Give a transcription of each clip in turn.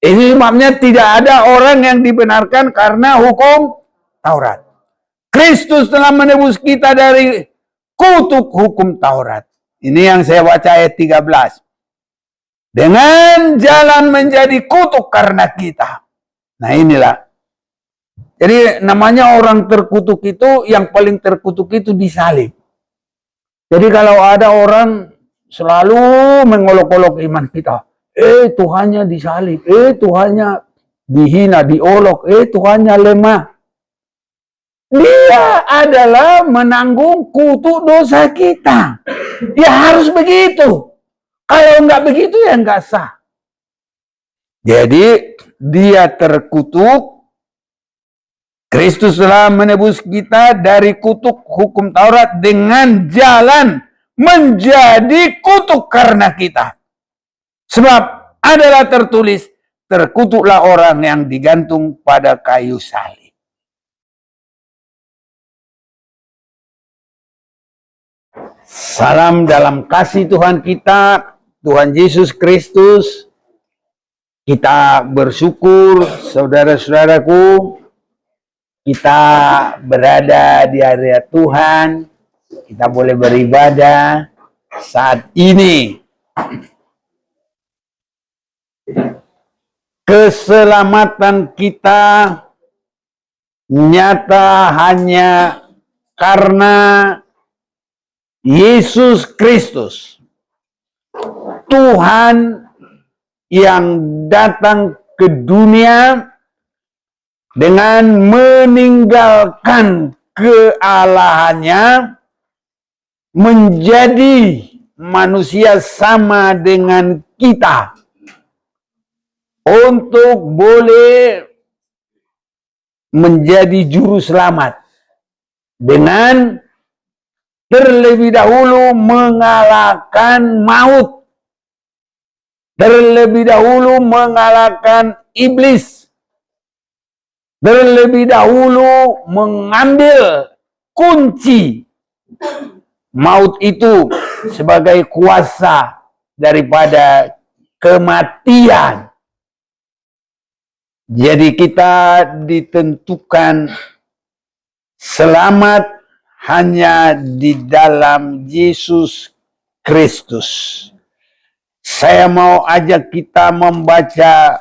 Ini sebabnya tidak ada orang yang dibenarkan karena hukum Taurat. Kristus telah menebus kita dari kutuk hukum Taurat. Ini yang saya baca ayat 13. Dengan jalan menjadi kutuk karena kita. Nah inilah. Jadi namanya orang terkutuk itu, yang paling terkutuk itu disalib. Jadi kalau ada orang selalu mengolok-olok iman kita. Tuhannya disalib. Tuhannya dihina, diolok. Tuhannya lemah. Dia adalah menanggung kutuk dosa kita. Dia harus begitu. Kalau enggak begitu ya enggak sah. Jadi dia terkutuk. Kristus telah menebus kita dari kutuk hukum Taurat dengan jalan menjadi kutuk karena kita. Sebab adalah tertulis, terkutuklah orang yang digantung pada kayu salib. Salam dalam kasih Tuhan kita, Tuhan Yesus Kristus. Kita bersyukur, saudara-saudaraku, kita berada di area Tuhan, kita boleh beribadah saat ini. Keselamatan kita nyata hanya karena Yesus Kristus, Tuhan yang datang ke dunia dengan meninggalkan kealahannya, menjadi manusia sama dengan kita untuk boleh menjadi juru selamat dengan terlebih dahulu mengalahkan maut, terlebih dahulu mengalahkan iblis, terlebih dahulu mengambil kunci maut itu sebagai kuasa daripada kematian. Jadi kita ditentukan selamat hanya di dalam Yesus Kristus. Saya mau ajak kita membaca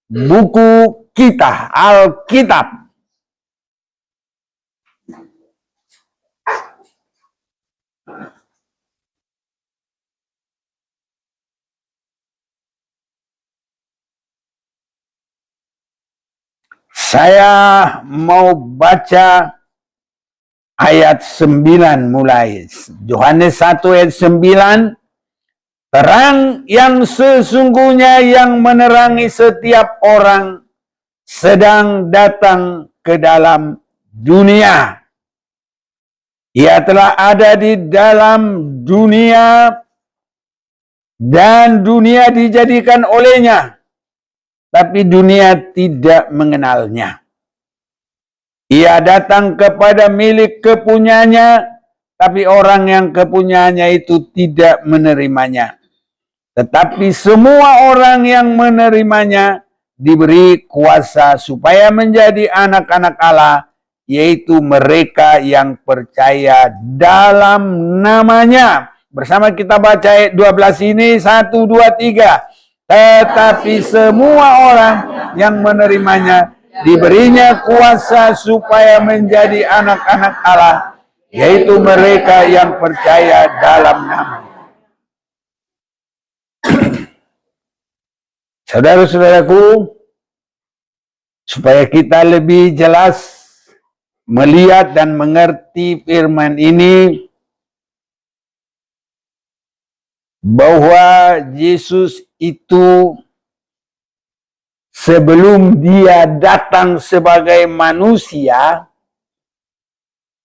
buku kita, Alkitab. Saya mau baca ayat 9 mulai. Yohanes 1 ayat 9. Terang yang sesungguhnya yang menerangi setiap orang sedang datang ke dalam dunia. Ia telah ada di dalam dunia dan dunia dijadikan olehnya, tapi dunia tidak mengenalnya. Ia datang kepada milik kepunyanya, tapi orang yang kepunyanya itu tidak menerimanya. Tetapi semua orang yang menerimanya diberi kuasa supaya menjadi anak-anak Allah, yaitu mereka yang percaya dalam namanya. Bersama kita baca ayat 12 ini, 1, 2, 3. Tetapi semua orang yang menerimanya diberinya kuasa supaya menjadi anak-anak Allah, yaitu mereka yang percaya dalam nama. Saudara-saudaraku, supaya kita lebih jelas melihat dan mengerti firman ini, bahwa Yesus itu sebelum dia datang sebagai manusia,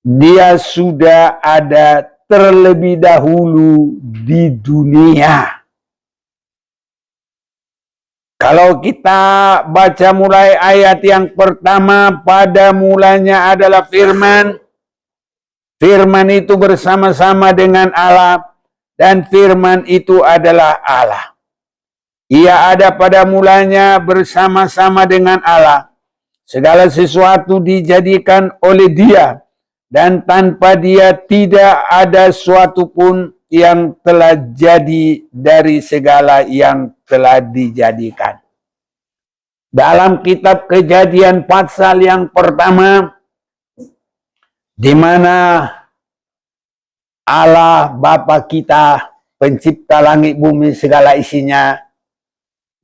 dia sudah ada terlebih dahulu di dunia. Kalau kita baca mulai ayat yang pertama, pada mulanya adalah firman. Firman itu bersama-sama dengan Allah, dan firman itu adalah Allah. Ia ada pada mulanya bersama-sama dengan Allah. Segala sesuatu dijadikan oleh Dia, dan tanpa Dia tidak ada suatu pun yang telah jadi dari segala yang telah dijadikan. Dalam kitab Kejadian pasal yang pertama, di mana Allah Bapa kita, pencipta langit bumi segala isinya,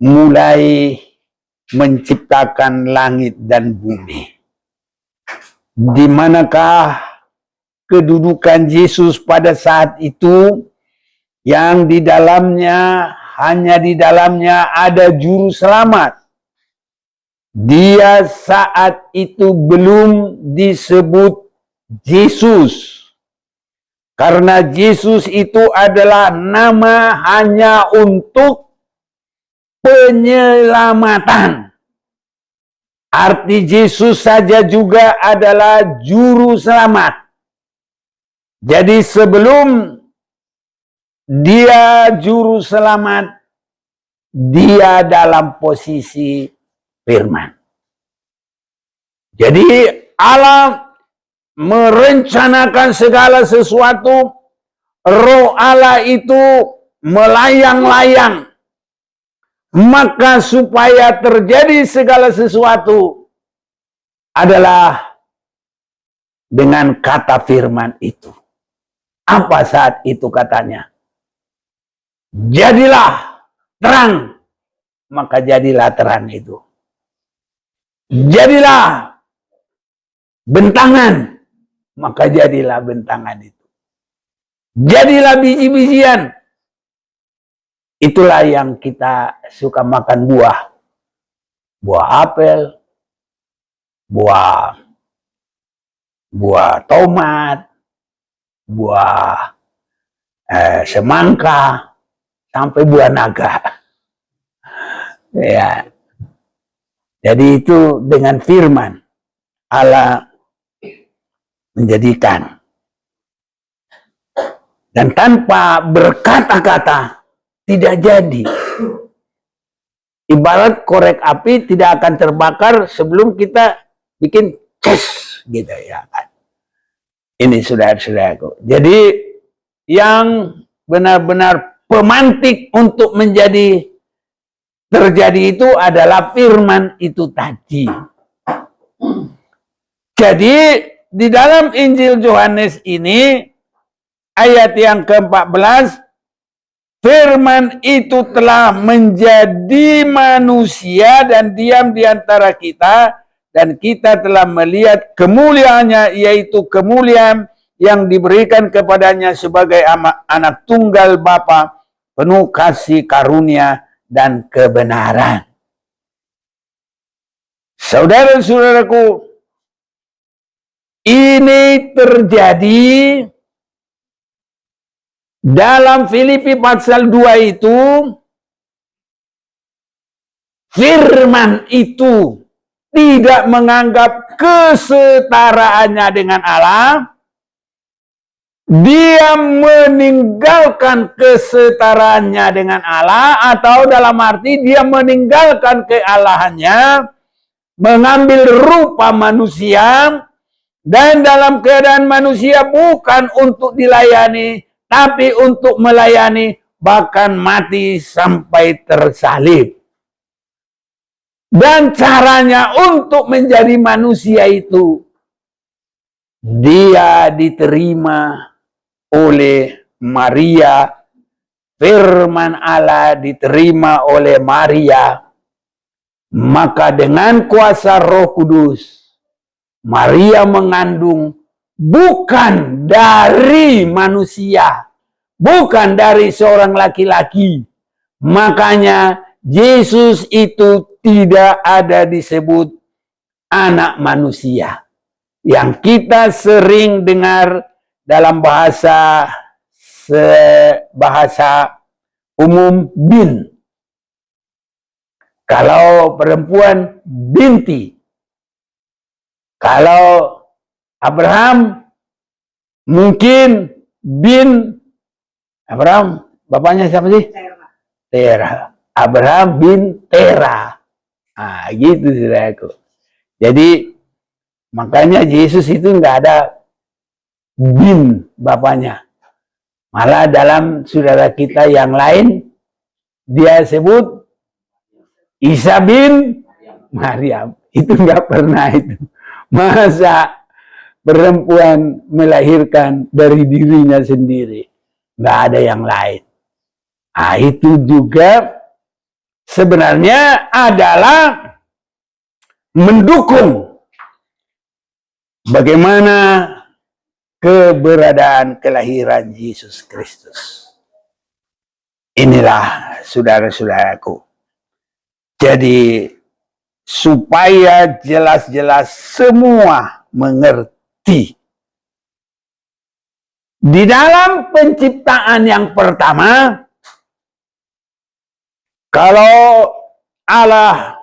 mulai menciptakan langit dan bumi. Di manakah kedudukan Yesus pada saat itu, yang di dalamnya, hanya di dalamnya ada juru selamat. Dia saat itu belum disebut Yesus, karena Yesus itu adalah nama hanya untuk penyelamatan. Arti Yesus saja juga adalah juru selamat. Jadi sebelum Dia juru selamat, Dia dalam posisi firman. Jadi Allah merencanakan segala sesuatu. Roh Allah itu melayang-layang. Maka supaya terjadi segala sesuatu adalah dengan kata firman itu. Apa saat itu katanya? Jadilah terang. Maka jadilah terang itu. Jadilah bentangan. Maka jadilah bentangan itu. Jadilah biji-bijian. Itulah yang kita suka makan buah. Buah apel, buah tomat, buah semangka, sampai buah naga. Ya. Jadi itu dengan firman Allah menjadikan. Dan tanpa berkata-kata tidak jadi. Ibarat korek api tidak akan terbakar sebelum kita bikin ces gitu ya kan. Ini saudara-saudaraku. Jadi yang benar-benar pemantik untuk menjadi terjadi itu adalah firman itu tadi. Jadi di dalam Injil Yohanes ini ayat yang ke-14, firman itu telah menjadi manusia dan diam di antara kita, dan kita telah melihat kemuliaannya, yaitu kemuliaan yang diberikan kepadanya sebagai anak tunggal Bapa, penuh kasih karunia dan kebenaran. Saudara-saudaraku, ini terjadi dalam Filipi pasal 2 itu. Firman itu tidak menganggap kesetaraannya dengan Allah. Dia meninggalkan kesetaraannya dengan Allah, atau dalam arti dia meninggalkan kealahannya, mengambil rupa manusia, dan dalam keadaan manusia bukan untuk dilayani, tapi untuk melayani, bahkan mati sampai tersalib. Dan caranya untuk menjadi manusia itu, dia diterima oleh Maria, firman Allah diterima oleh Maria, maka dengan kuasa Roh Kudus, Maria mengandung bukan dari manusia, bukan dari seorang laki-laki. Makanya Yesus itu tidak ada disebut anak manusia. Yang kita sering dengar dalam bahasa umum bin. Kalau perempuan binti. Kalau Abraham mungkin bin Abraham, bapaknya siapa sih? Terah. Abraham bin Tera. Nah, gitu saudaraku. Jadi makanya Yesus itu nggak ada bin bapaknya. Malah dalam saudara kita yang lain dia sebut Isa bin Maryam. Itu nggak pernah itu. Masa perempuan melahirkan dari dirinya sendiri? Nggak ada yang lain. Nah, itu juga sebenarnya adalah mendukung bagaimana keberadaan kelahiran Yesus Kristus. Inilah saudara-saudaraku. Jadi supaya jelas-jelas semua mengerti. Di dalam penciptaan yang pertama, kalau Allah,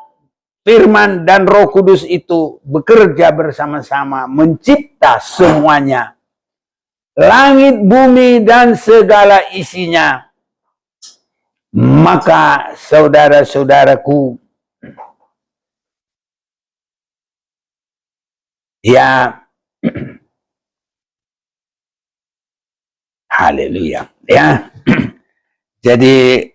Firman dan Roh Kudus itu bekerja bersama-sama mencipta semuanya, langit, bumi, dan segala isinya, maka saudara-saudaraku, ya, haleluya, ya. Jadi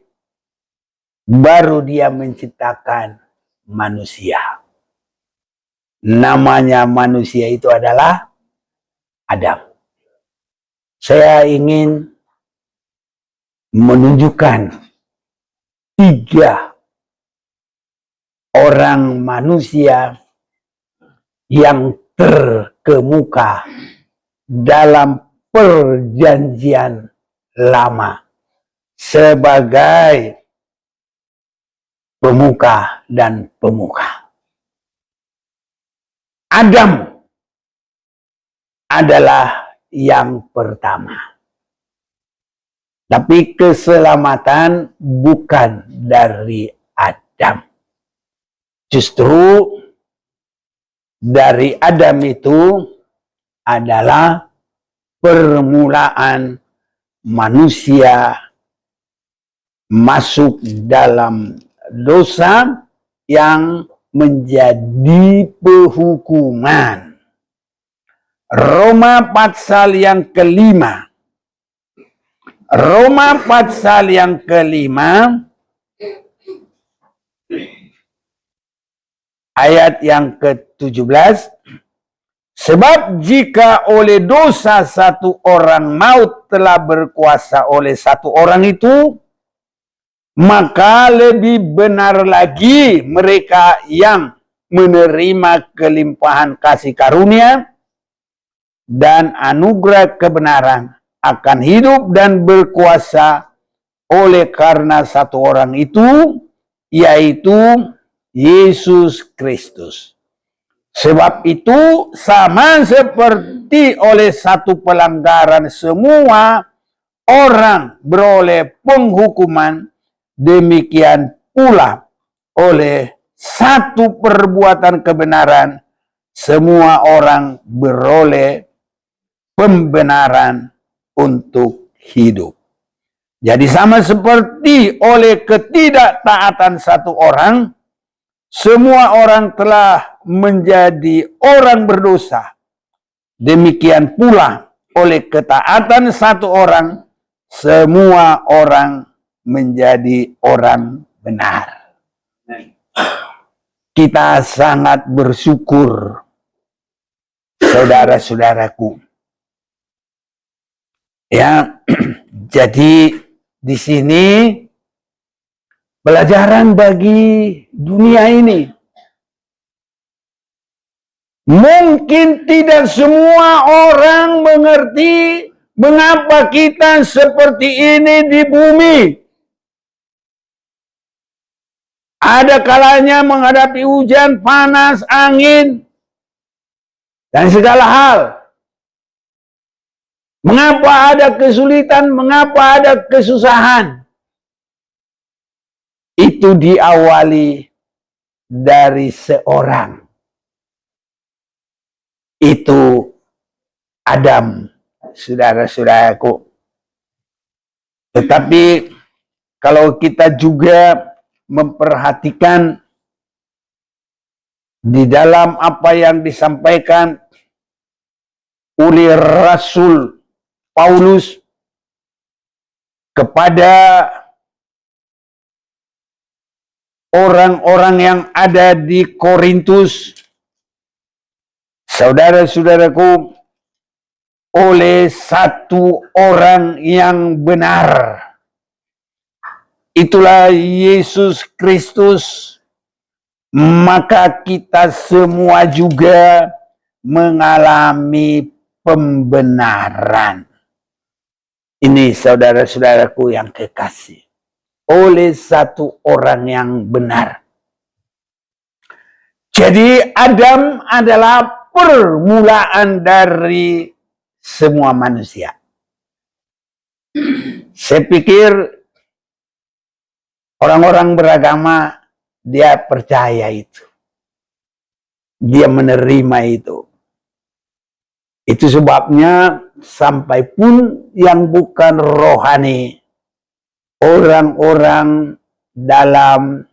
baru dia menciptakan manusia. Namanya manusia itu adalah Adam. Saya ingin menunjukkan 3 orang manusia yang terkemuka dalam perjanjian lama sebagai pemuka dan pemuka. Adam adalah yang pertama. Tapi keselamatan bukan dari Adam. Justru dari Adam itu adalah permulaan manusia masuk dalam dosa yang menjadi penghukuman. Roma pasal yang kelima. Roma pasal yang kelima ayat yang ke-17. Sebab jika oleh dosa satu orang maut telah berkuasa oleh satu orang itu, maka lebih benar lagi mereka yang menerima kelimpahan kasih karunia dan anugerah kebenaran akan hidup dan berkuasa oleh karena satu orang itu, yaitu Yesus Kristus. Sebab itu sama seperti oleh satu pelanggaran semua orang beroleh penghukuman, demikian pula oleh satu perbuatan kebenaran semua orang beroleh pembenaran untuk hidup. Jadi sama seperti oleh ketidaktaatan satu orang, semua orang telah menjadi orang berdosa. Demikian pula oleh ketaatan satu orang, semua orang menjadi orang benar. Kita sangat bersyukur, saudara-saudaraku. Ya, jadi di sini pelajaran bagi dunia ini. Mungkin tidak semua orang mengerti mengapa kita seperti ini di bumi. Ada kalanya menghadapi hujan, panas, angin, dan segala hal. Mengapa ada kesulitan, mengapa ada kesusahan? Itu diawali dari seorang. Itu Adam, saudara-saudaraku. Tetapi kalau kita juga memperhatikan di dalam apa yang disampaikan oleh Rasul Paulus kepada orang-orang yang ada di Korintus, saudara-saudaraku, oleh satu orang yang benar. Itulah Yesus Kristus. Maka kita semua juga mengalami pembenaran. Ini saudara-saudaraku yang kekasih. Oleh satu orang yang benar. Jadi Adam adalah permulaan dari semua manusia. Saya pikir orang-orang beragama dia percaya itu. Dia menerima itu. Itu sebabnya sampai pun yang bukan rohani, orang-orang dalam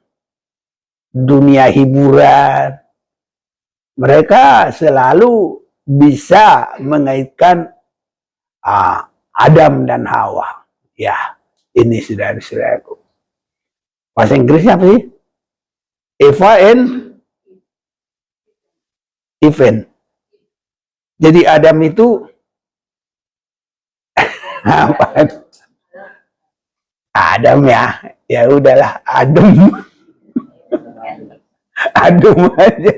dunia hiburan, mereka selalu bisa mengaitkan Adam dan Hawa. Ya, ini saudara-saudaraku. Bahasa Inggrisnya apa sih? Eva and Eve. Jadi Adam itu apa? Adam ya. Ya udahlah, Adam. Adam aja.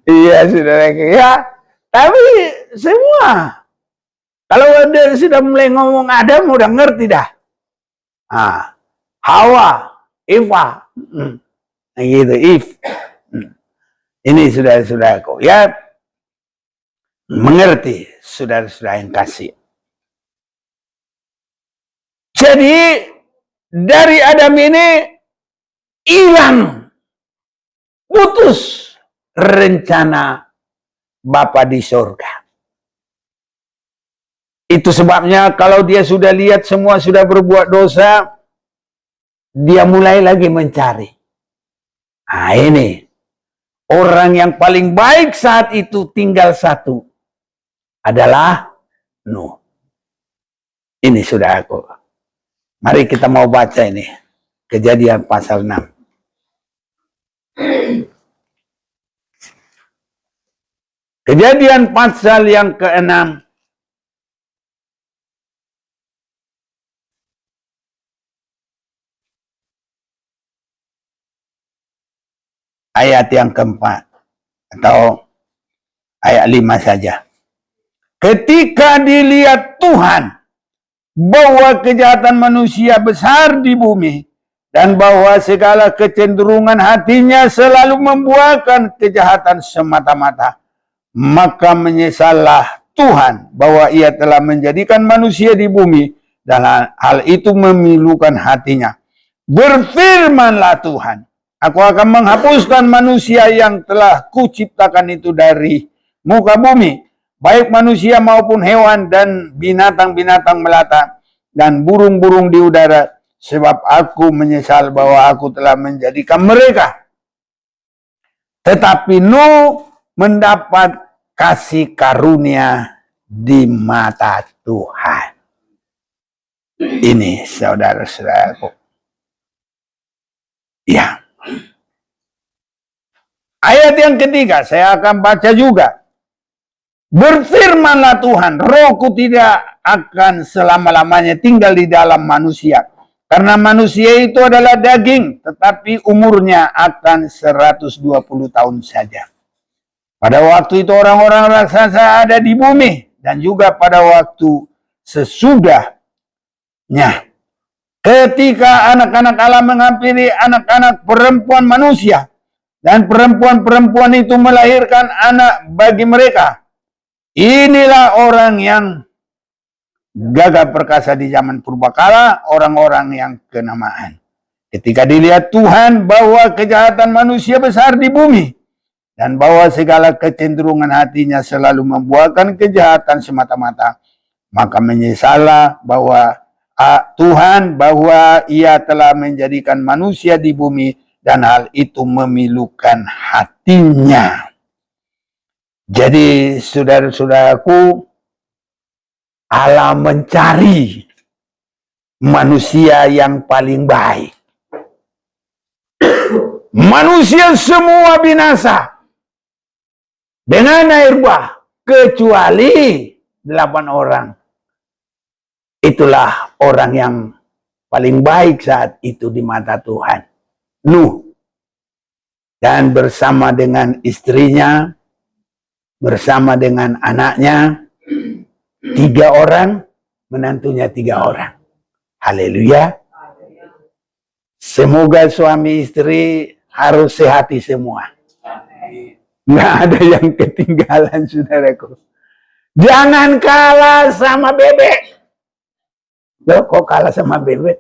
Iya, saudara. Ya, tapi semua kalau dia sudah mulai ngomong Adam udah ngerti dah. Hawa, Eva, gitu, Eve. Ini saudara-saudaraku, ya mengerti saudara-saudara yang kasih. Jadi dari Adam ini hilang, putus rencana Bapa di surga. Itu sebabnya kalau dia sudah lihat semua sudah berbuat dosa, dia mulai lagi mencari. Nah ini, orang yang paling baik saat itu tinggal satu, adalah Nuh. Ini sudah aku. Mari kita mau baca ini, Kejadian pasal 6. Kejadian pasal yang ke-6. Ayat yang keempat atau ayat 5 saja. Ketika dilihat Tuhan bahwa kejahatan manusia besar di bumi dan bahwa segala kecenderungan hatinya selalu membuahkan kejahatan semata-mata, maka menyesallah Tuhan bahwa ia telah menjadikan manusia di bumi dan hal itu memilukan hatinya. Berfirmanlah Tuhan, aku akan menghapuskan manusia yang telah kuciptakan itu dari muka bumi, baik manusia maupun hewan dan binatang-binatang melata dan burung-burung di udara, sebab aku menyesal bahwa aku telah menjadikan mereka. Tetapi Nuh mendapat kasih karunia di mata Tuhan. Ini saudara-saudaraku. Ya. Ayat yang ketiga, saya akan baca juga. Berfirmanlah Tuhan, rohku tidak akan selama-lamanya tinggal di dalam manusia. Karena manusia itu adalah daging, tetapi umurnya akan 120 tahun saja. Pada waktu itu orang-orang raksasa ada di bumi, dan juga pada waktu sesudahnya. Ketika anak-anak Allah menghampiri anak-anak perempuan manusia, dan perempuan-perempuan itu melahirkan anak bagi mereka. Inilah orang yang gagah perkasa di zaman purbakala, orang-orang yang kenamaan. Ketika dilihat Tuhan bahwa kejahatan manusia besar di bumi, dan bahwa segala kecenderungan hatinya selalu membuahkan kejahatan semata-mata, maka menyesallah bahwa Tuhan bahwa Ia telah menjadikan manusia di bumi dan hal itu memilukan hatinya. Jadi saudara-saudaraku, Allah mencari manusia yang paling baik. Manusia semua binasa dengan air bah, kecuali 8 orang. Itulah orang yang paling baik saat itu di mata Tuhan. Nuh. Dan bersama dengan istrinya, bersama dengan anaknya, 3 orang, menantunya 3 orang. Haleluya. Semoga suami istri harus sehati semua. Nggak ada yang ketinggalan, saudaraku. Jangan kalah sama bebek. Loh, kok kalah sama bebek?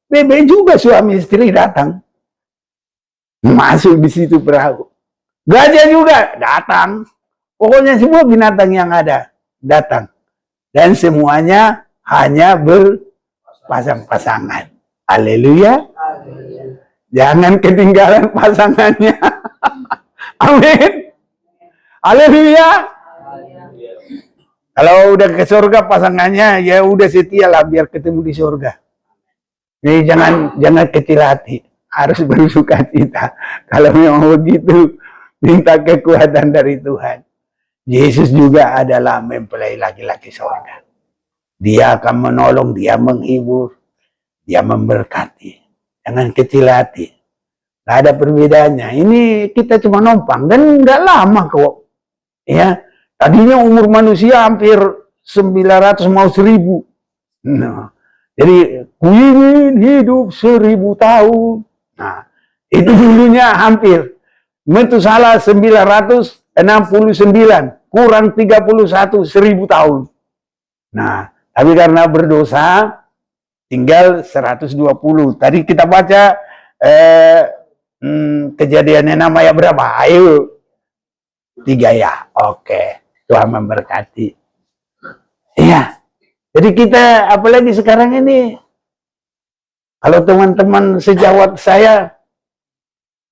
Bebek juga suami istri datang. Masuk di situ perahu. Gajah juga datang. Pokoknya semua binatang yang ada datang. Dan semuanya hanya berpasang-pasangan. Haleluya. Jangan ketinggalan pasangannya. Amin. Haleluya. Kalau udah ke surga pasangannya, ya udah setia lah biar ketemu di surga. Jadi jangan kecil hati, harus bersuka cita. Kalau memang begitu, minta kekuatan dari Tuhan. Yesus juga adalah mempelai laki-laki surga. Dia akan menolong, dia menghibur, dia memberkati. Jangan kecil hati. Gak ada perbedaannya. Ini kita cuma numpang dan nggak lama kok. Ya. Tadinya umur manusia hampir 900 mau 1000. Nah, jadi kuingin hidup 1000 tahun. Nah, itu dulunya hampir. Metusalah 969, kurang 31, 1000 tahun. Nah, tapi karena berdosa, tinggal 120. Tadi kita baca kejadiannya namanya berapa? Ayo. 3 ya. Oke. Tuhan memberkati. Iya. Jadi kita, apalagi sekarang ini, kalau teman-teman sejawat saya,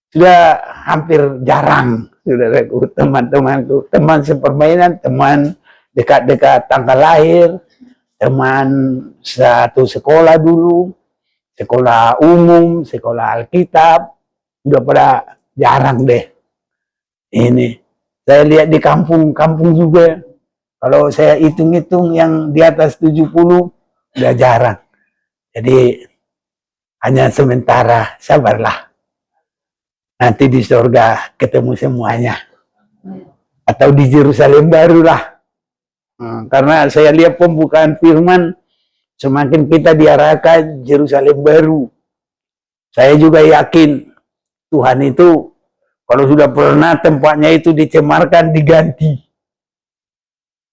sudah hampir jarang, saudaraku, teman-temanku, teman sepermainan, teman dekat-dekat tanggal lahir, teman satu sekolah dulu, sekolah umum, sekolah Alkitab, udah pada jarang deh. Ini. Saya lihat di kampung juga, kalau saya hitung-hitung yang di atas 70, udah jarang. Jadi, hanya sementara, sabarlah. Nanti di surga ketemu semuanya. Atau di Yerusalem baru lah. Karena saya lihat pembukaan firman, semakin kita diarahkan Yerusalem baru. Saya juga yakin, Tuhan itu, kalau sudah pernah tempatnya itu dicemarkan, diganti.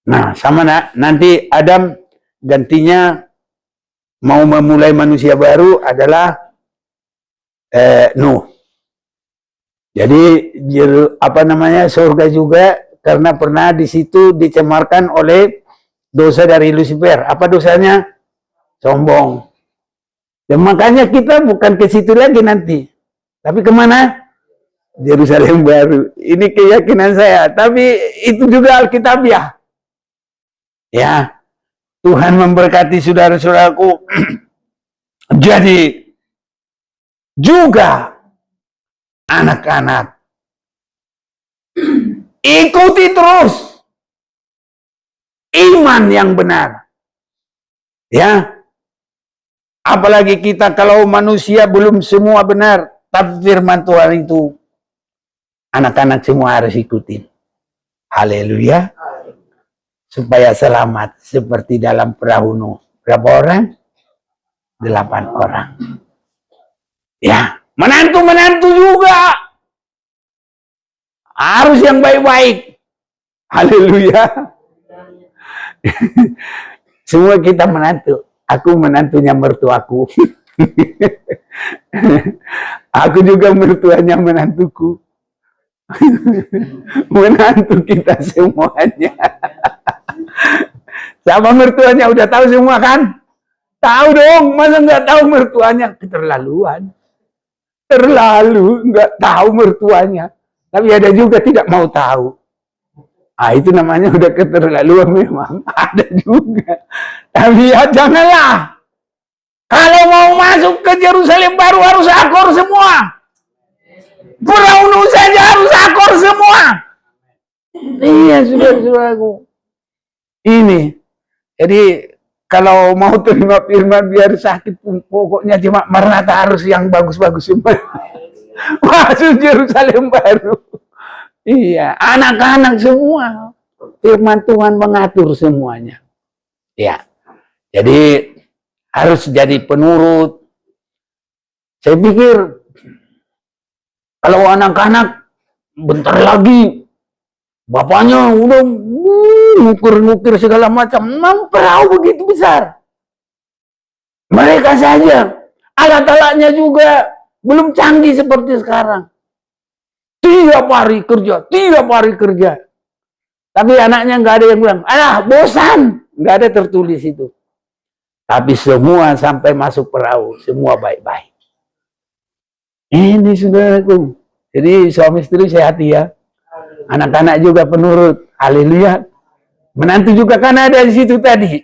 Nah, sama nanti Adam gantinya mau memulai manusia baru adalah Nuh. Jadi surga juga karena pernah di situ dicemarkan oleh dosa dari Lucifer. Apa dosanya? Sombong. Dan makanya kita bukan ke situ lagi nanti. Tapi kemana? Yerusalem baru. Ini keyakinan saya. Tapi itu juga Alkitabiah. Ya. Tuhan memberkati saudara-saudaraku. Jadi juga anak-anak, ikuti terus iman yang benar. Ya. Apalagi kita kalau manusia belum semua benar, tapi firman Tuhan itu anak-anak semua harus ikutin. Haleluya. Supaya selamat seperti dalam perahu Nuh. Berapa orang? 8 orang. Ya, menantu-menantu juga harus yang baik-baik. Haleluya. Semua kita menantu. Aku menantunya mertuaku. Aku juga mertuanya menantuku. Menantu kita semuanya. Sama mertuanya udah tahu semua kan? Tahu dong, masa nggak tahu mertuanya? Keterlaluan. Terlalu nggak tahu mertuanya. Tapi ada juga tidak mau tahu. Ah, itu namanya udah keterlaluan memang. Ada juga. Tapi ya janganlah. Kalau mau masuk ke Yerusalem baru harus akor semua. Perahu saja harus akor semua. Iya, saudara-saudaraku. Ini. Jadi kalau mau terima firman biar sakit pun pokoknya cuma Maranatha harus yang bagus-bagus semua. Masuk Yerusalem baru. Iya, anak-anak semua. Firman Tuhan mengatur semuanya. Ya. Jadi harus jadi penurut. Saya pikir kalau anak-anak bentar lagi bapaknya udah ngukir-ngukir segala macam, memang perahu begitu besar. Mereka saja alat-alatnya juga belum canggih seperti sekarang. Tiap hari kerja. Tapi anaknya nggak ada yang bilang, bosan. Nggak ada tertulis itu. Tapi semua sampai masuk perahu, semua baik-baik. Ini saudaraku. Jadi suami istri sehat ya. Anak-anak juga penurut. Haleluya. Menantu juga kan ada di situ tadi.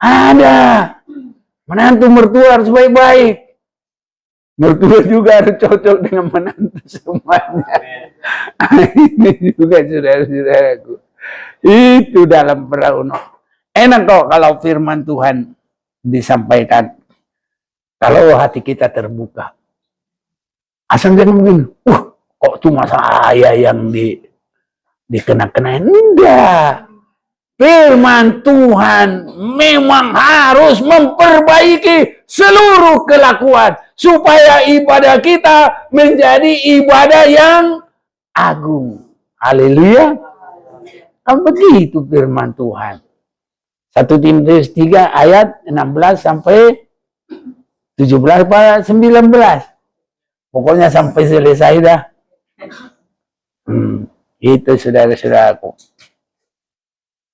Ada. Menantu mertua harus baik-baik. Mertua juga harus cocok dengan menantu semuanya. Ini juga saudara-saudaraku. Itu dalam perahu. Enak kok kalau firman Tuhan disampaikan. Kalau hati kita terbuka. Asal jangan begini. Kok cuma saya yang dikena-kenain. Enggak. Firman Tuhan memang harus memperbaiki seluruh kelakuan supaya ibadah kita menjadi ibadah yang agung. Haleluya. Kan begitu firman Tuhan. 1 Timotius 3 ayat 16 sampai 17 pada 19. Pokoknya sampai selesai dah. Itu saudara-saudaraku.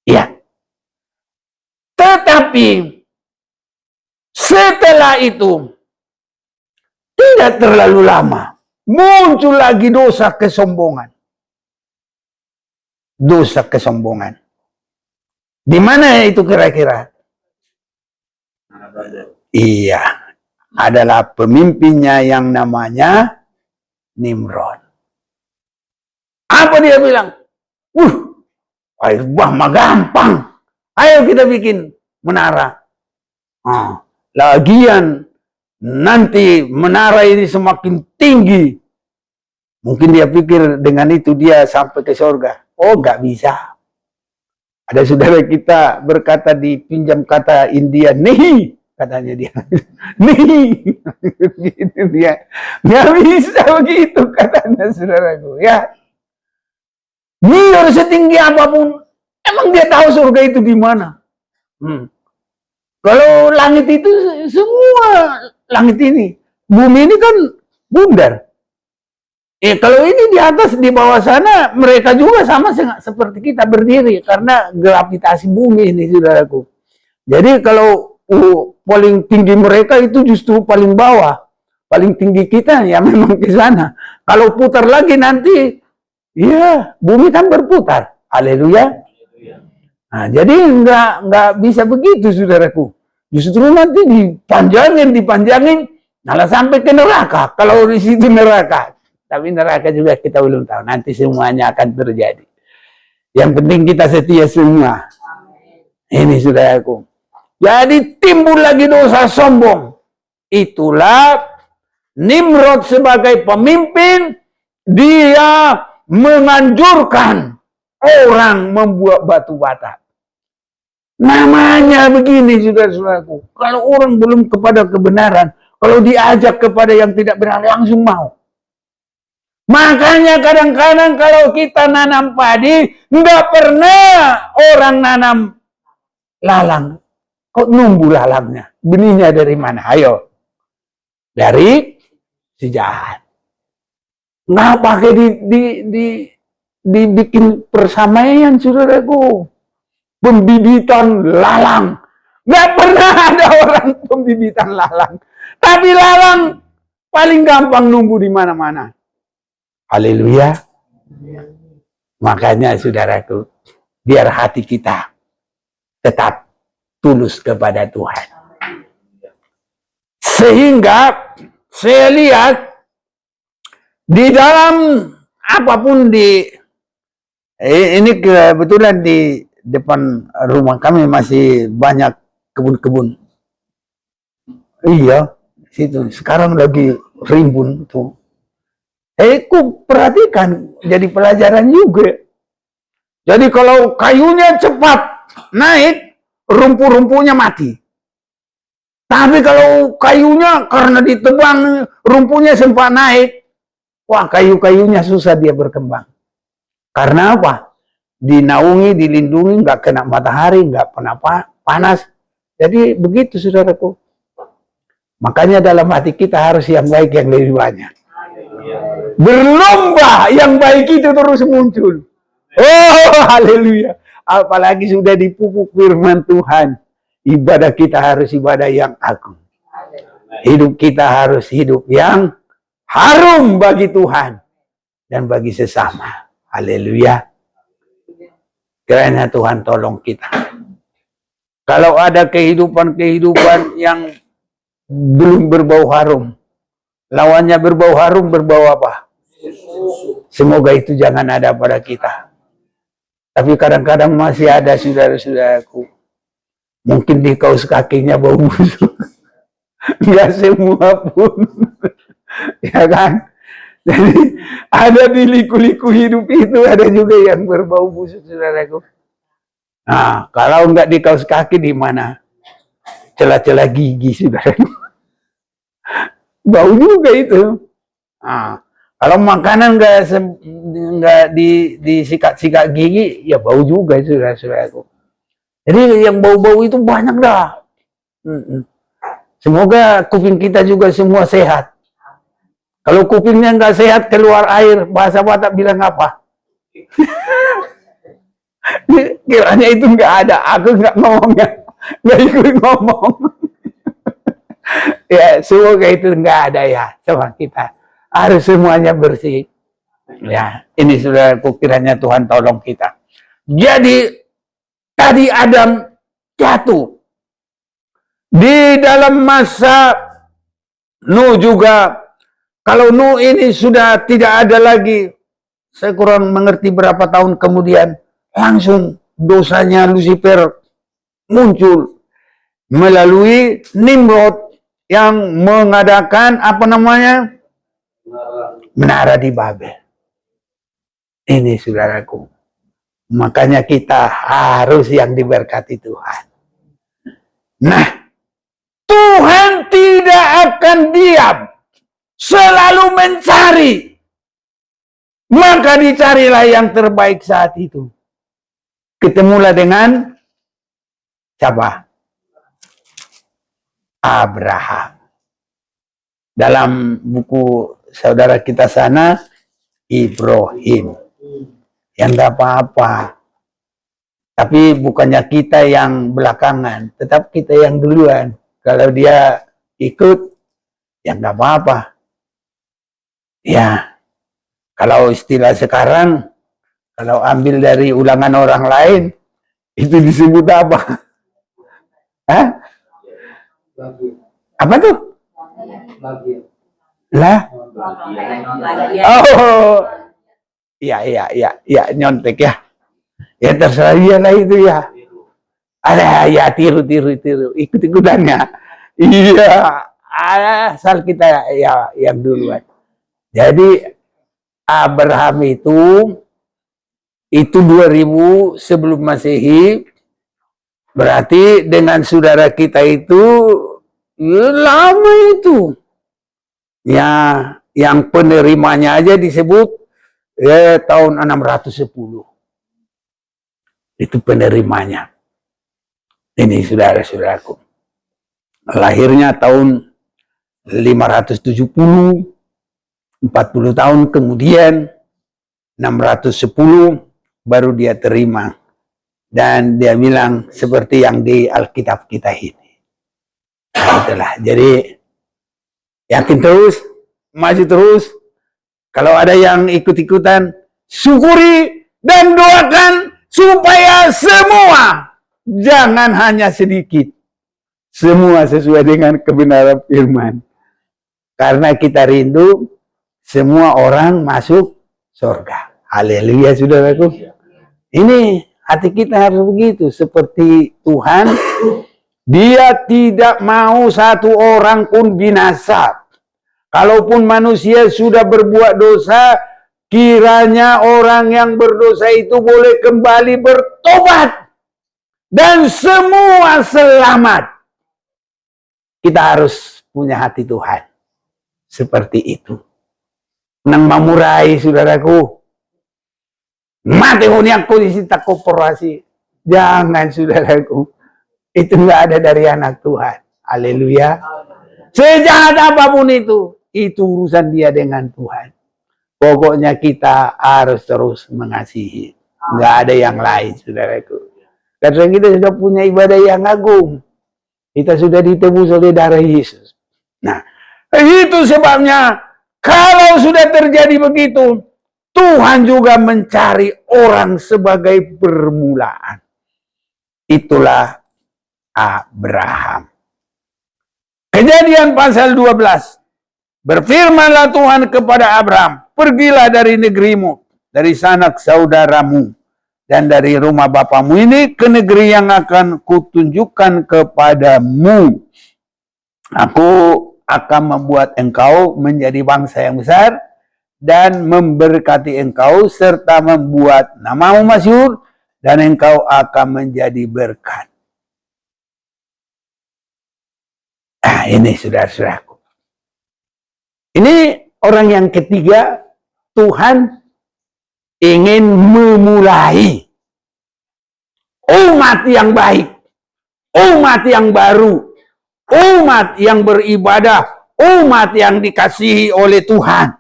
Ya. Tetapi setelah itu tidak terlalu lama muncul lagi dosa kesombongan. Dosa kesombongan. Di mana itu kira-kira? Iya. Adalah pemimpinnya yang namanya Nimrod. Apa dia bilang? Air bah mah gampang. Ayo kita bikin menara. Lagian nanti menara ini semakin tinggi. Mungkin dia pikir dengan itu dia sampai ke surga. Oh, nggak bisa. Ada saudara kita berkata dipinjam kata India, nehi, katanya dia. Nehi. Gitu dia. Nggak bisa begitu katanya saudaraku. Ya. Biar setinggi apapun, emang dia tahu surga itu di mana. Kalau langit itu semua langit ini, bumi ini kan bundar. Kalau ini di atas, di bawah sana, mereka juga sama seperti kita berdiri karena gravitasi bumi ini, saudaraku. Jadi kalau paling tinggi mereka itu justru paling bawah, paling tinggi kita ya memang ke sana. Kalau putar lagi nanti, ya bumi kan berputar. Haleluya. Nah, jadi nggak bisa begitu, saudaraku. Justru nanti dipanjangin, malah sampai ke neraka. Kalau di situ neraka. Tapi neraka juga kita belum tahu. Nanti semuanya akan terjadi. Yang penting kita setia semua. Ini saudaraku. Jadi timbul lagi dosa sombong. Itulah Nimrod sebagai pemimpin. Dia menganjurkan orang membuat batu bata. Namanya begini, saudara-saudaraku. Kalau orang belum kepada kebenaran, kalau diajak kepada yang tidak benar, langsung mau. Makanya kadang-kadang kalau kita nanam padi, nggak pernah orang nanam lalang. Kok numbuh lalangnya? Benihnya dari mana? Ayo. Dari si jahat. Nggak pakai dibikin persamaian, saudaraku. Pembibitan lalang. Nggak pernah ada orang pembibitan lalang. Tapi lalang paling gampang numbuh di mana-mana. Haleluya. Makanya saudaraku, biar hati kita tetap tulus kepada Tuhan. Sehingga saya lihat di dalam apapun ini kebetulan di depan rumah kami masih banyak kebun-kebun. Iya, situ sekarang lagi rimbun tuh. Ku perhatikan jadi pelajaran juga. Jadi kalau kayunya cepat naik, rumpu-rumpunya mati. Tapi kalau kayunya karena ditebang, rumpunya sempat naik, wah kayu-kayunya susah dia berkembang. Karena apa? Dinaungi, dilindungi, nggak kena matahari, nggak pernah panas. Jadi begitu saudaraku. Makanya dalam hati kita harus yang baik yang lebih banyak. Berlomba yang baik itu terus muncul. Oh, haleluya. Apalagi sudah dipupuk firman Tuhan. Ibadah kita harus ibadah yang agung. Hidup kita harus hidup yang harum bagi Tuhan dan bagi sesama. Haleluya. Kiranya Tuhan tolong kita. Kalau ada kehidupan-kehidupan yang belum berbau harum, lawannya berbau harum, berbau apa? Semoga itu jangan ada pada kita. Tapi kadang-kadang masih ada saudara-saudaraku. Mungkin di kaos kakinya bau busuk. Enggak semua pun. Ya kan? Jadi ada di liku-liku hidup itu ada juga yang berbau busuk saudaraku. Nah, kalau enggak di kaos kaki di mana? Celah-celah gigi saudaraku. Bau juga itu. Nah, kalau makanan enggak disikat-sikat gigi, ya bau juga saudara-saudaraku. Jadi yang bau-bau itu banyak dah. Semoga kuping kita juga semua sehat. Kalau kupingnya nggak sehat, keluar air, bahasa Batak bilang apa? Kiranya itu nggak ada. Aku nggak ngomongnya, nggak ikut ngomong. Ya, semoga itu nggak ada ya sama kita. Harus semuanya bersih. Ya, ini sudah kiranya Tuhan tolong kita. Jadi tadi Adam jatuh. Di dalam masa Nuh juga, kalau Nuh ini sudah tidak ada lagi, saya kurang mengerti berapa tahun kemudian, langsung dosanya Lucifer muncul melalui Nimrod yang mengadakan apa namanya? Menara di Babel. Ini saudaraku. Makanya kita harus yang diberkati Tuhan. Nah, Tuhan tidak akan diam. Selalu mencari. Maka dicarilah yang terbaik saat itu. Ketemulah dengan siapa? Abraham. Dalam buku saudara kita sana, Ibrahim. Yang enggak apa-apa. Tapi bukannya kita yang belakangan, tetap kita yang duluan. Kalau dia ikut, ya enggak apa-apa. Ya, kalau istilah sekarang, kalau ambil dari ulangan orang lain, itu disebut apa? Hah? Apa tuh? Lah? Oh, iya, nyontek ya. Ya terserah dia lah itu ya. Ada ya tiru, ikut-ikutannya. Iya, asal kita ya yang duluan. Jadi Abraham itu 2000 sebelum Masehi, berarti dengan saudara kita itu lama itu. Ya, yang penerimanya aja disebut tahun 610. Itu penerimanya. Ini saudara-saudaraku. Lahirnya tahun 570, 40 tahun kemudian 610 baru dia terima Dan dia bilang seperti yang di Alkitab kita ini. Nah, itulah. Jadi yakin terus, maju terus. Kalau ada yang ikut-ikutan, syukuri dan doakan supaya semua, jangan hanya sedikit, semua sesuai dengan kebenaran firman. Karena kita rindu semua orang masuk surga. Haleluya, saudaraku. Ini hati kita harus begitu. Seperti Tuhan, Dia tidak mau satu orang pun binasa. Kalaupun manusia sudah berbuat dosa, kiranya orang yang berdosa itu boleh kembali bertobat. Dan semua selamat. Kita harus punya hati Tuhan. Seperti itu. Nang mamurai, saudaraku. Mati huniak kondisi tak korporasi. Jangan, saudaraku. Itu enggak ada dari anak Tuhan. Haleluya. Sejahat apapun itu urusan dia dengan Tuhan. Pokoknya kita harus terus mengasihi. Enggak ada yang lain, saudaraku. Karena kita sudah punya ibadah yang agung. Kita sudah ditebus oleh darah Yesus. Nah, itu sebabnya kalau sudah terjadi begitu, Tuhan juga mencari orang sebagai permulaan. Itulah Abraham. Kejadian pasal 12. Berfirmanlah Tuhan kepada Abraham, pergilah dari negerimu, dari sanak saudaramu, dan dari rumah bapamu ini ke negeri yang akan kutunjukkan kepadamu. Aku akan membuat engkau menjadi bangsa yang besar, dan memberkati engkau, serta membuat namamu masyhur, dan engkau akan menjadi berkat. Nah, ini saudara-saudaraku. Ini orang yang ketiga, Tuhan ingin memulai umat yang baik, umat yang baru, umat yang beribadah, umat yang dikasihi oleh Tuhan.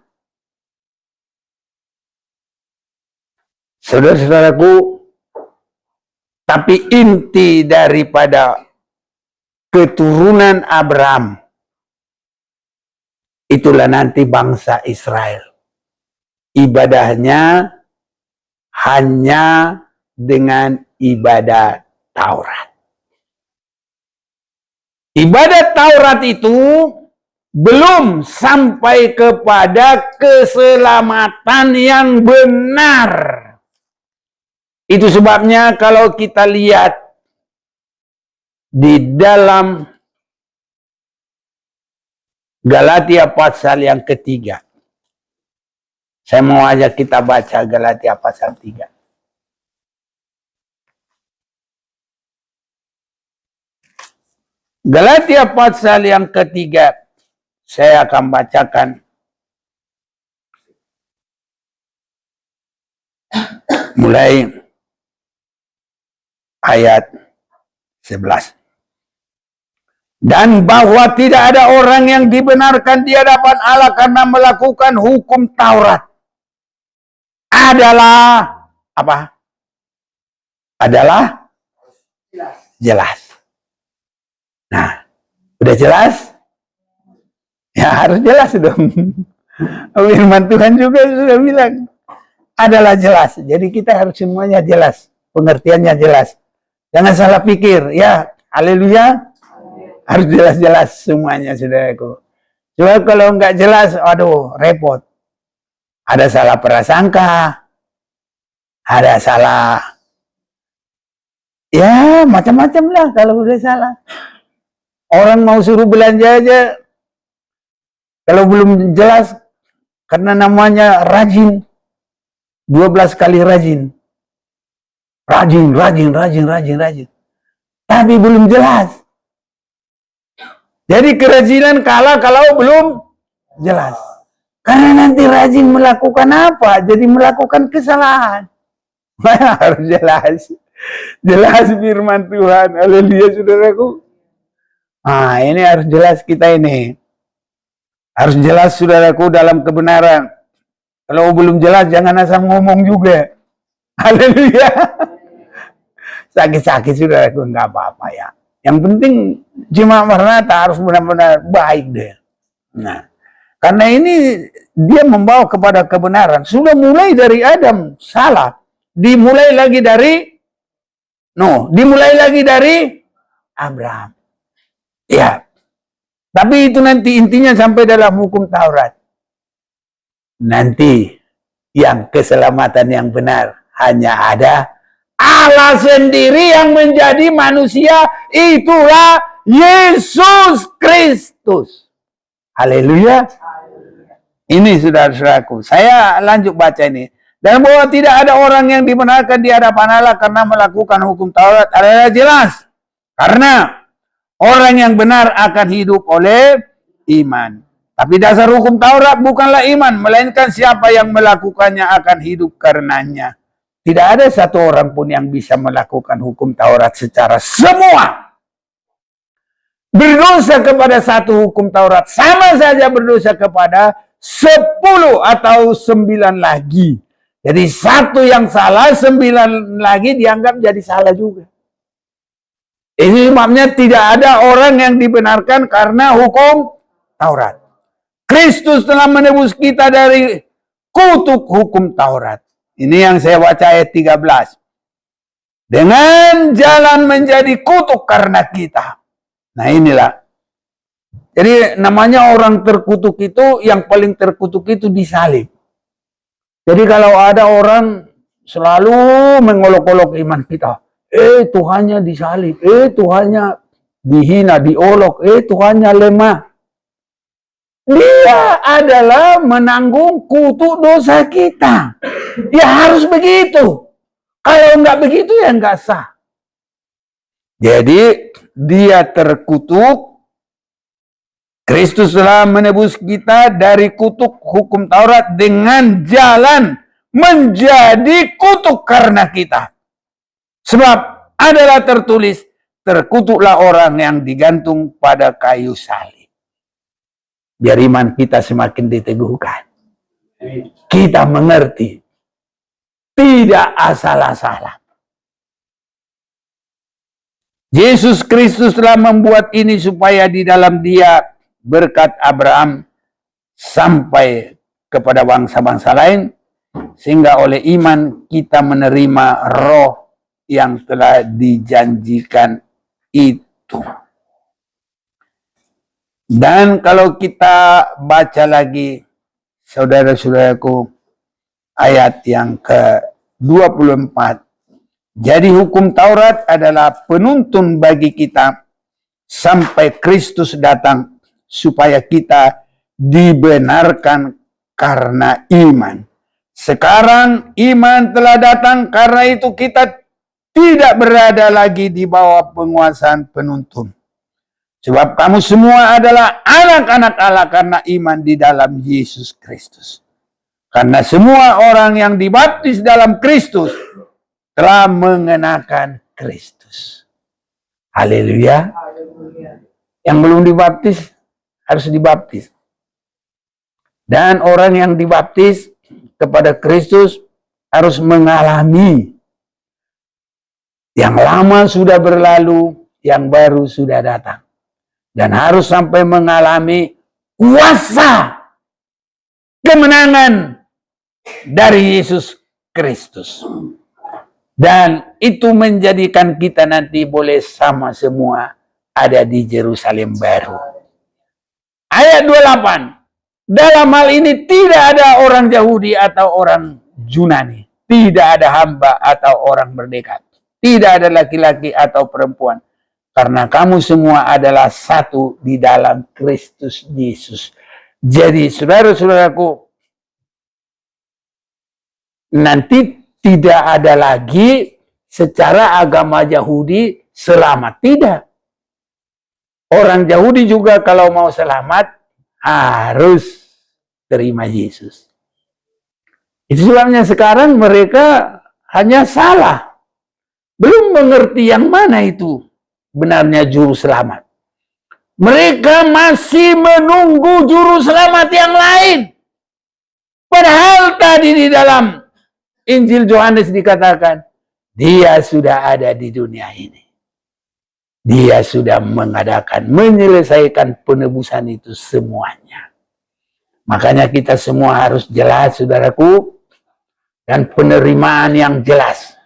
Saudara-saudaraku, tapi inti daripada keturunan Abraham itulah nanti bangsa Israel. Ibadahnya hanya dengan ibadah Taurat. Ibadah Taurat itu belum sampai kepada keselamatan yang benar. Itu sebabnya kalau kita lihat di dalam Galatia pasal yang ketiga. Saya mau ajak kita baca Galatia pasal 3. Galatia pasal yang ketiga. Saya akan bacakan mulai ayat 11. Dan bahwa tidak ada orang yang dibenarkan di hadapan Allah karena melakukan hukum Taurat. Adalah apa? Adalah jelas. Nah, udah jelas? Ya harus jelas dong. Firman Tuhan juga sudah bilang adalah jelas. Jadi kita harus semuanya jelas, pengertiannya jelas. Jangan salah pikir, ya. Haleluya. Harus jelas-jelas semuanya, saudaraku. Cuma kalau nggak jelas, aduh, repot. Ada salah prasangka, ada salah, ya macam-macam lah kalau udah salah. Orang mau suruh belanja aja, kalau belum jelas, karena namanya rajin, 12 kali rajin. Rajin. Tapi belum jelas. Jadi kerajinan kalah kalau belum jelas. Karena nanti rajin melakukan apa? Jadi melakukan kesalahan. Harus jelas. Jelas firman Tuhan. Haleluya, saudaraku. Nah, ini harus jelas kita ini. Harus jelas, saudaraku, dalam kebenaran. Kalau belum jelas, jangan asal ngomong juga. Haleluya. sakit-sakit sudah aku nggak apa-apa ya. Yang penting cuma Maranatha harus benar-benar baik deh. Nah, karena ini dia membawa kepada kebenaran. Sudah mulai dari Adam salah, dimulai lagi dari dimulai lagi dari Abraham. Ya, tapi itu nanti intinya sampai dalam hukum Taurat. Nanti yang keselamatan yang benar hanya ada Allah sendiri yang menjadi manusia, itulah Yesus Kristus. Haleluya. Ini saudara-saudaraku, saya lanjut baca ini. Dan bahwa tidak ada orang yang dibenarkan di hadapan Allah karena melakukan hukum Taurat adalah jelas. Karena orang yang benar akan hidup oleh iman. Tapi dasar hukum Taurat bukanlah iman, melainkan siapa yang melakukannya akan hidup karenanya. Tidak ada satu orang pun yang bisa melakukan hukum Taurat secara semua. Berdosa kepada satu hukum Taurat sama saja berdosa kepada 10 atau 9 lagi. Jadi satu yang salah, 9 lagi dianggap jadi salah juga. Ini sebabnya tidak ada orang yang dibenarkan karena hukum Taurat. Kristus telah menebus kita dari kutuk hukum Taurat. Ini yang saya baca ayat 13. Dengan jalan menjadi kutuk karena kita. Nah inilah. Jadi namanya orang terkutuk itu, yang paling terkutuk itu disalib. Jadi kalau ada orang selalu mengolok-olok iman kita. Tuhannya disalib. Tuhannya dihina, diolok. Tuhannya lemah. Dia adalah menanggung kutuk dosa kita. Ya harus begitu. Kalau enggak begitu ya enggak sah. Jadi dia terkutuk. Kristus telah menebus kita dari kutuk hukum Taurat dengan jalan menjadi kutuk karena kita. Sebab adalah tertulis, terkutuklah orang yang digantung pada kayu salib. Biar iman kita semakin diteguhkan. Kita mengerti. Tidak asal-asalan. Yesus Kristus telah membuat ini supaya di dalam Dia berkat Abraham sampai kepada bangsa-bangsa lain. Sehingga oleh iman kita menerima roh yang telah dijanjikan itu. Dan kalau kita baca lagi, saudara-saudaraku, ayat yang ke-24. Jadi hukum Taurat adalah penuntun bagi kita sampai Kristus datang supaya kita dibenarkan karena iman. Sekarang iman telah datang, karena itu kita tidak berada lagi di bawah penguasaan penuntun. Sebab kamu semua adalah anak-anak Allah karena iman di dalam Yesus Kristus. Karena semua orang yang dibaptis dalam Kristus telah mengenakan Kristus. Haleluya. Yang belum dibaptis harus dibaptis. Dan orang yang dibaptis kepada Kristus harus mengalami. Yang lama sudah berlalu, yang baru sudah datang. Dan harus sampai mengalami kuasa kemenangan dari Yesus Kristus. Dan itu menjadikan kita nanti boleh sama semua ada di Yerusalem baru. Ayat 28. Dalam hal ini tidak ada orang Yahudi atau orang Yunani. Tidak ada hamba atau orang merdeka. Tidak ada laki-laki atau perempuan. Karena kamu semua adalah satu di dalam Kristus Yesus. Jadi saudara-saudaraku, nanti tidak ada lagi secara agama Yahudi selamat. Tidak. Orang Yahudi juga kalau mau selamat harus terima Yesus. Itu sebabnya sekarang mereka hanya salah. Belum mengerti yang mana itu benarnya juru selamat. Mereka masih menunggu juru selamat yang lain. Padahal tadi di dalam Injil Yohanes dikatakan, Dia sudah ada di dunia ini. Dia sudah menyelesaikan penebusan itu semuanya. Makanya kita semua harus jelas, saudaraku, dan penerimaan yang jelas.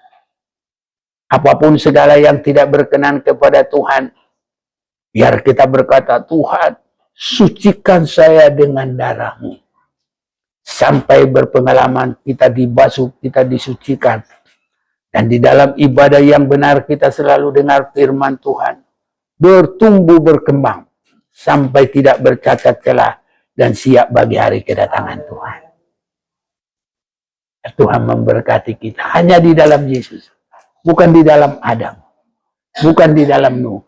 Apapun segala yang tidak berkenan kepada Tuhan, biar kita berkata, Tuhan, sucikan saya dengan darah-Mu. Sampai berpengalaman kita dibasuh, kita disucikan. Dan di dalam ibadah yang benar kita selalu dengar firman Tuhan. Bertumbuh, berkembang. Sampai tidak bercacat celah dan siap bagi hari kedatangan Tuhan. Tuhan memberkati kita hanya di dalam Yesus. Bukan di dalam Adam. Bukan di dalam Nuh.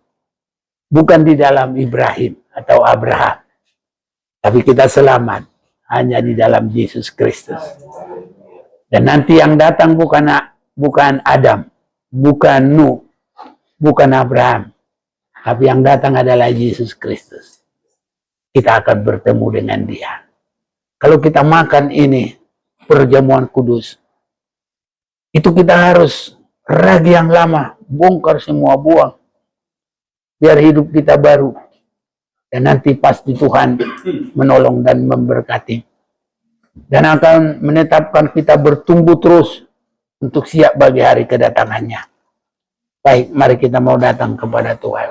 Bukan di dalam Ibrahim atau Abraham. Tapi kita selamat hanya di dalam Yesus Kristus. Dan nanti yang datang bukan Adam, bukan Nuh, bukan Abraham. Tapi yang datang adalah Yesus Kristus. Kita akan bertemu dengan Dia. Kalau kita makan ini, perjamuan kudus, itu kita harus ragi yang lama, bongkar semua, buang. Biar hidup kita baru. Dan nanti pasti Tuhan menolong dan memberkati. Dan akan menetapkan kita bertumbuh terus untuk siap bagi hari kedatangannya. Baik, mari kita mau datang kepada Tuhan.